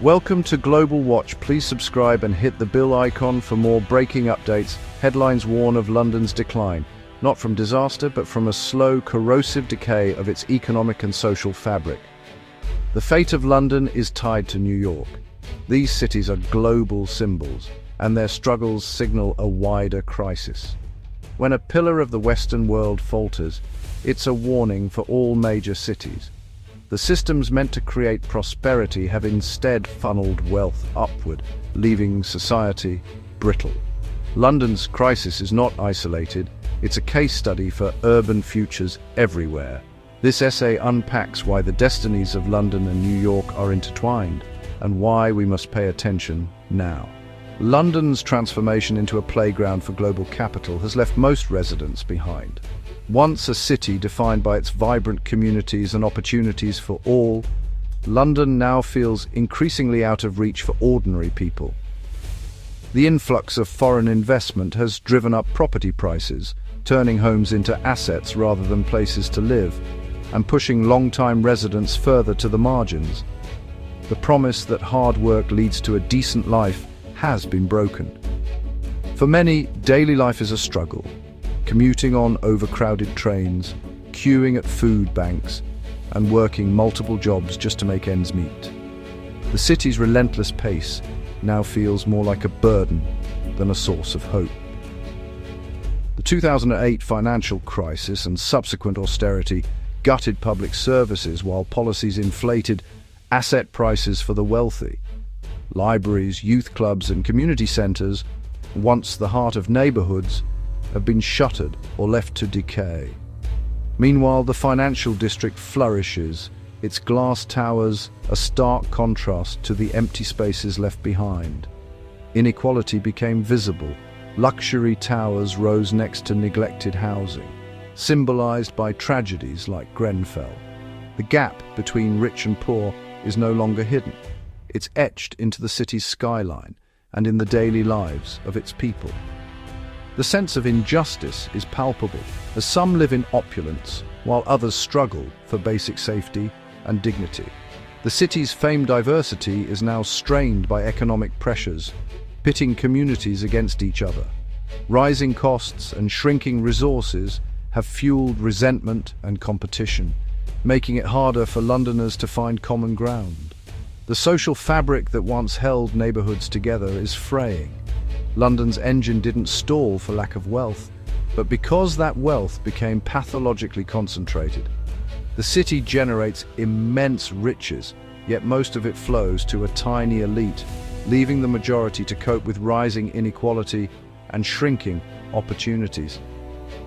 Welcome to Global Watch. Please subscribe and hit the bell icon for more breaking updates. Headlines warn of London's decline, not from disaster, but from a slow, corrosive decay of its economic and social fabric. The fate of London is tied to New York. These cities are global symbols, and their struggles signal a wider crisis. When a pillar of the Western world falters, it's a warning for all major cities. The systems meant to create prosperity have instead funneled wealth upward, leaving society brittle. London's crisis is not isolated, it's a case study for urban futures everywhere. This essay unpacks why the destinies of London and New York are intertwined, and why we must pay attention now. London's transformation into a playground for global capital has left most residents behind. Once a city defined by its vibrant communities and opportunities for all, London now feels increasingly out of reach for ordinary people. The influx of foreign investment has driven up property prices, turning homes into assets rather than places to live, and pushing long-time residents further to the margins. The promise that hard work leads to a decent life has been broken. For many, daily life is a struggle. Commuting on overcrowded trains, queuing at food banks, and working multiple jobs just to make ends meet. The city's relentless pace now feels more like a burden than a source of hope. The 2008 financial crisis and subsequent austerity gutted public services while policies inflated asset prices for the wealthy. Libraries, youth clubs, and community centres, once the heart of neighbourhoods, have been shuttered or left to decay. Meanwhile, the financial district flourishes, its glass towers a stark contrast to the empty spaces left behind. Inequality became visible. Luxury towers rose next to neglected housing, symbolized by tragedies like Grenfell. The gap between rich and poor is no longer hidden. It's etched into the city's skyline and in the daily lives of its people. The sense of injustice is palpable, as some live in opulence while others struggle for basic safety and dignity. The city's famed diversity is now strained by economic pressures, pitting communities against each other. Rising costs and shrinking resources have fueled resentment and competition, making it harder for Londoners to find common ground. The social fabric that once held neighbourhoods together is fraying. London's engine didn't stall for lack of wealth, but because that wealth became pathologically concentrated. The city generates immense riches, yet most of it flows to a tiny elite, leaving the majority to cope with rising inequality and shrinking opportunities.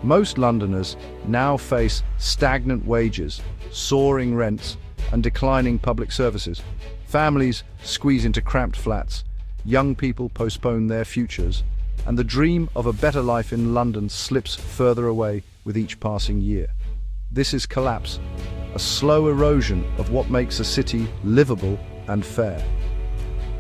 Most Londoners now face stagnant wages, soaring rents, and declining public services. Families squeeze into cramped flats, young people postpone their futures, and the dream of a better life in London slips further away with each passing year. This is collapse, a slow erosion of what makes a city livable and fair.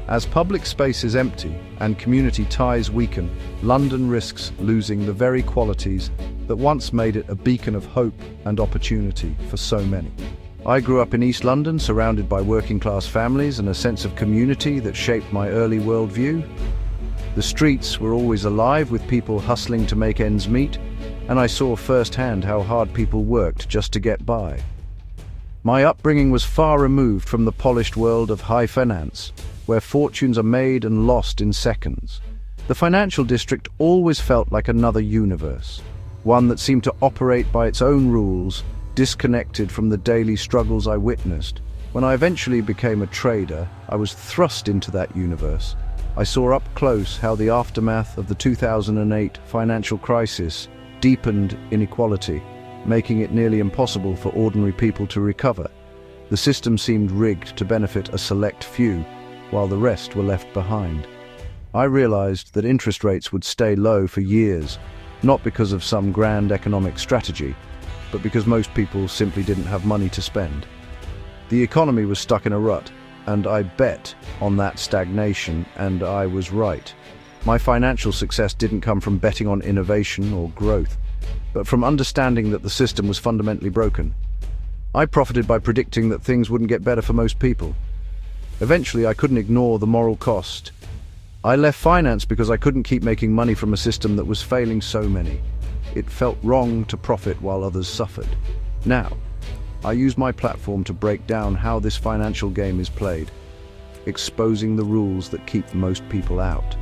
As public space is empty and community ties weaken, London risks losing the very qualities that once made it a beacon of hope and opportunity for so many. I grew up in East London, surrounded by working-class families and a sense of community that shaped my early worldview. The streets were always alive with people hustling to make ends meet, and I saw firsthand how hard people worked just to get by. My upbringing was far removed from the polished world of high finance, where fortunes are made and lost in seconds. The financial district always felt like another universe, one that seemed to operate by its own rules, disconnected from the daily struggles I witnessed. When I eventually became a trader, I was thrust into that universe. I saw up close how the aftermath of the 2008 financial crisis deepened inequality, making it nearly impossible for ordinary people to recover. The system seemed rigged to benefit a select few, while the rest were left behind. I realized that interest rates would stay low for years, not because of some grand economic strategy, but because most people simply didn't have money to spend. The economy was stuck in a rut, and I bet on that stagnation, and I was right. My financial success didn't come from betting on innovation or growth, but from understanding that the system was fundamentally broken. I profited by predicting that things wouldn't get better for most people. Eventually, I couldn't ignore the moral cost. I left finance because I couldn't keep making money from a system that was failing so many. It felt wrong to profit while others suffered. Now, I use my platform to break down how this financial game is played, exposing the rules that keep most people out.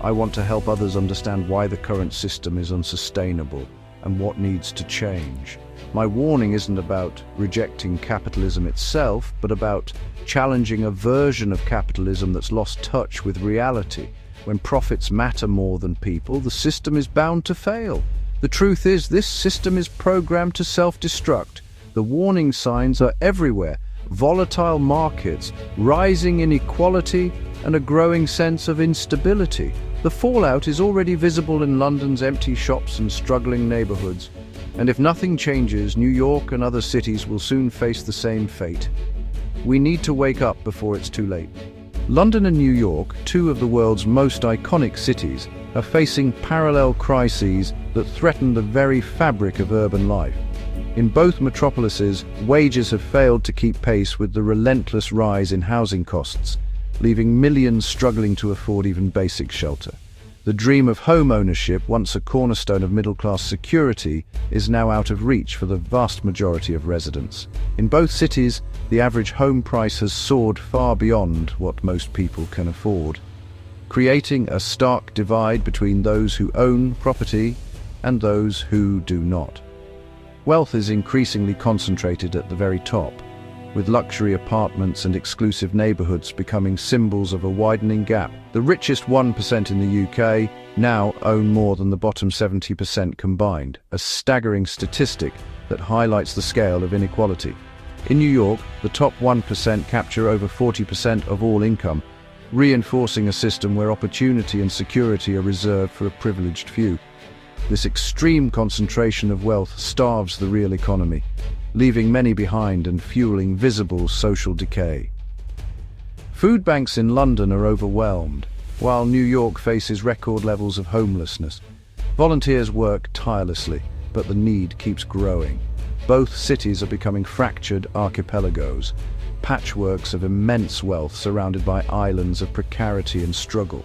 I want to help others understand why the current system is unsustainable and what needs to change. My warning isn't about rejecting capitalism itself, but about challenging a version of capitalism that's lost touch with reality. When profits matter more than people, the system is bound to fail. The truth is, this system is programmed to self-destruct. The warning signs are everywhere. Volatile markets, rising inequality, and a growing sense of instability. The fallout is already visible in London's empty shops and struggling neighborhoods. And if nothing changes, New York and other cities will soon face the same fate. We need to wake up before it's too late. London and New York, two of the world's most iconic cities, are facing parallel crises that threaten the very fabric of urban life. In both metropolises, wages have failed to keep pace with the relentless rise in housing costs, leaving millions struggling to afford even basic shelter. The dream of home ownership, once a cornerstone of middle-class security, is now out of reach for the vast majority of residents. In both cities, the average home price has soared far beyond what most people can afford, creating a stark divide between those who own property and those who do not. Wealth is increasingly concentrated at the very top, with luxury apartments and exclusive neighborhoods becoming symbols of a widening gap. The richest 1% in the UK now own more than the bottom 70% combined, a staggering statistic that highlights the scale of inequality. In New York, the top 1% capture over 40% of all income, reinforcing a system where opportunity and security are reserved for a privileged few. This extreme concentration of wealth starves the real economy, leaving many behind and fueling visible social decay. Food banks in London are overwhelmed, while New York faces record levels of homelessness. Volunteers work tirelessly, but the need keeps growing. Both cities are becoming fractured archipelagos, patchworks of immense wealth surrounded by islands of precarity and struggle.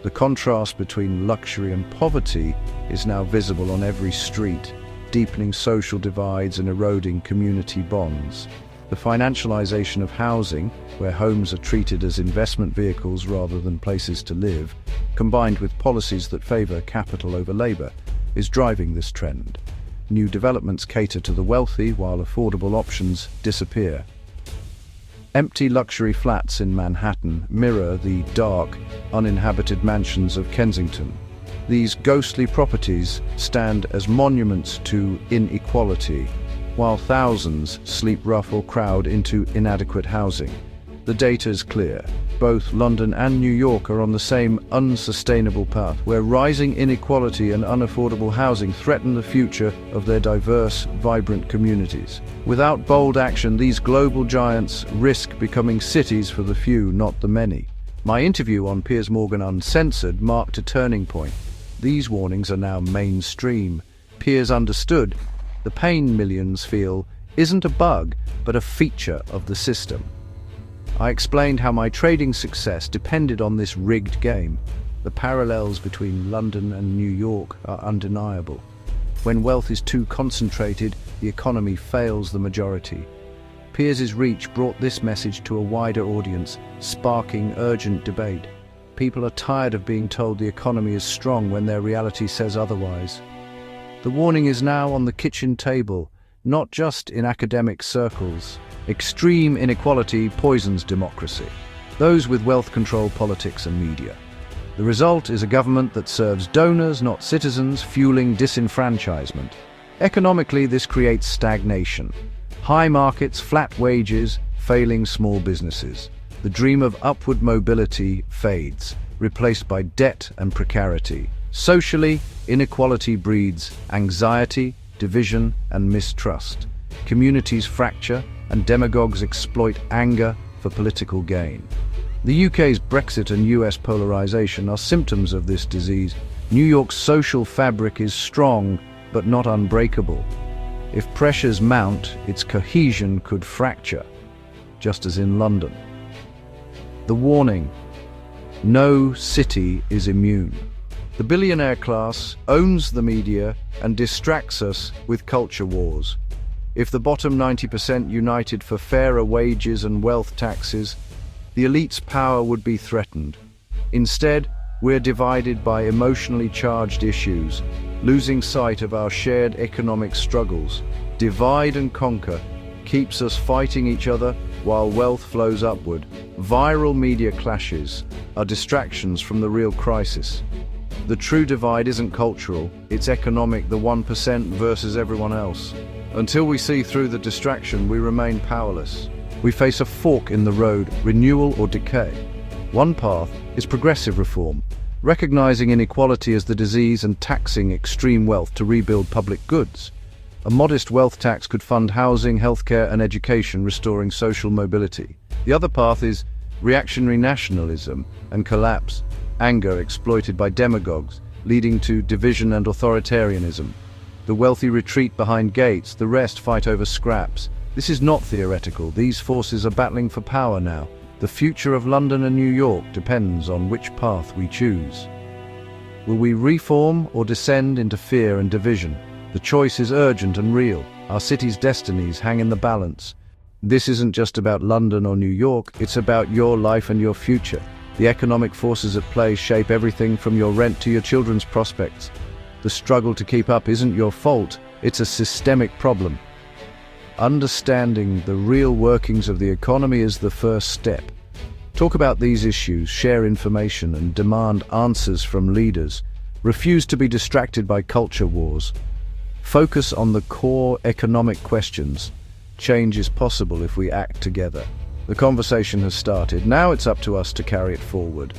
The contrast between luxury and poverty is now visible on every street, deepening social divides and eroding community bonds. The financialization of housing, where homes are treated as investment vehicles rather than places to live, combined with policies that favor capital over labor, is driving this trend. New developments cater to the wealthy while affordable options disappear. Empty luxury flats in Manhattan mirror the dark, uninhabited mansions of Kensington. These ghostly properties stand as monuments to inequality, while thousands sleep rough or crowd into inadequate housing. The data is clear. Both London and New York are on the same unsustainable path, where rising inequality and unaffordable housing threaten the future of their diverse, vibrant communities. Without bold action, these global giants risk becoming cities for the few, not the many. My interview on Piers Morgan Uncensored marked a turning point. These warnings are now mainstream. Piers understood the pain millions feel isn't a bug, but a feature of the system. I explained how my trading success depended on this rigged game. The parallels between London and New York are undeniable. When wealth is too concentrated, the economy fails the majority. Piers's reach brought this message to a wider audience, sparking urgent debate. People are tired of being told the economy is strong when their reality says otherwise. The warning is now on the kitchen table, not just in academic circles. Extreme inequality poisons democracy. Those with wealth control politics and media. The result is a government that serves donors, not citizens, fueling disenfranchisement. Economically, this creates stagnation. High markets, flat wages, failing small businesses. The dream of upward mobility fades, replaced by debt and precarity. Socially, inequality breeds anxiety, division, and mistrust. Communities fracture, and demagogues exploit anger for political gain. The UK's Brexit and US polarization are symptoms of this disease. New York's social fabric is strong, but not unbreakable. If pressures mount, its cohesion could fracture, just as in London. The warning: no city is immune. The billionaire class owns the media and distracts us with culture wars. If the bottom 90% united for fairer wages and wealth taxes, the elite's power would be threatened. Instead, we're divided by emotionally charged issues, losing sight of our shared economic struggles. Divide and conquer keeps us fighting each other while wealth flows upward. Viral media clashes are distractions from the real crisis. The true divide isn't cultural, it's economic, the 1% versus everyone else. Until we see through the distraction, we remain powerless. We face a fork in the road, renewal or decay. One path is progressive reform, recognizing inequality as the disease and taxing extreme wealth to rebuild public goods. A modest wealth tax could fund housing, healthcare, and education, restoring social mobility. The other path is reactionary nationalism and collapse, anger exploited by demagogues, leading to division and authoritarianism. The wealthy retreat behind gates, the rest fight over scraps. This is not theoretical. These forces are battling for power now. The future of London and New York depends on which path we choose. Will we reform or descend into fear and division? The choice is urgent and real. Our city's destinies hang in the balance. This isn't just about London or New York, it's about your life and your future. The economic forces at play shape everything from your rent to your children's prospects. The struggle to keep up isn't your fault, it's a systemic problem. Understanding the real workings of the economy is the first step. Talk about these issues, share information, and demand answers from leaders. Refuse to be distracted by culture wars. Focus on the core economic questions. Change is possible if we act together. The conversation has started. Now it's up to us to carry it forward.